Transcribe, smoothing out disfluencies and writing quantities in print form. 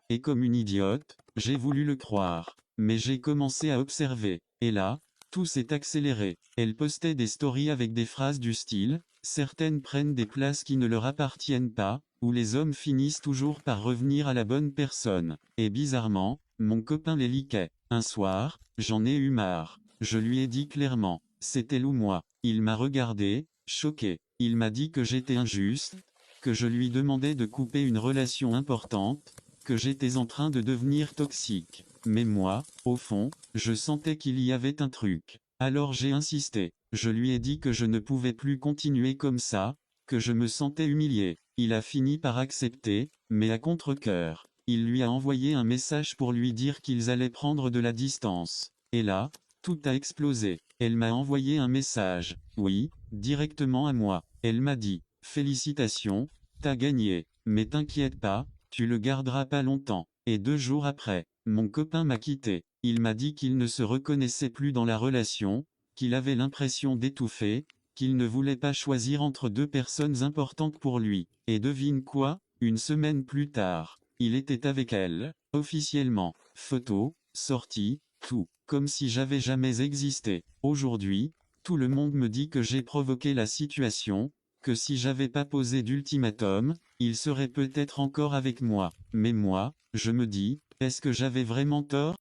Et comme une idiote, j'ai voulu le croire. Mais j'ai commencé à observer. Et là, tout s'est accéléré. Elle postait des stories avec des phrases du style « Certaines prennent des places qui ne leur appartiennent pas », ou « Les hommes finissent toujours par revenir à la bonne personne ». Et bizarrement, mon copain les likait. Un soir, j'en ai eu marre. Je lui ai dit clairement « C'est elle ou moi ». Il m'a regardé, choqué. Il m'a dit que j'étais injuste, que je lui demandais de couper une relation importante, que j'étais en train de devenir toxique. Mais moi, au fond, je sentais qu'il y avait un truc. Alors j'ai insisté. Je lui ai dit que je ne pouvais plus continuer comme ça, que je me sentais humilié. Il a fini par accepter, mais à contre-cœur. Il lui a envoyé un message pour lui dire qu'ils allaient prendre de la distance. Et là, tout a explosé. Elle m'a envoyé un message. Oui, directement à moi. Elle m'a dit « Félicitations, t'as gagné. Mais t'inquiète pas, tu le garderas pas longtemps ». Et 2 jours après, mon copain m'a quitté. Il m'a dit qu'il ne se reconnaissait plus dans la relation, qu'il avait l'impression d'étouffer, qu'il ne voulait pas choisir entre 2 personnes importantes pour lui. Et devine quoi? Une semaine plus tard, il était avec elle, officiellement. Photos, sorties, tout. Comme si j'avais jamais existé. Aujourd'hui, tout le monde me dit que j'ai provoqué la situation, que si j'avais pas posé d'ultimatum, il serait peut-être encore avec moi. Mais moi, je me dis, est-ce que j'avais vraiment tort?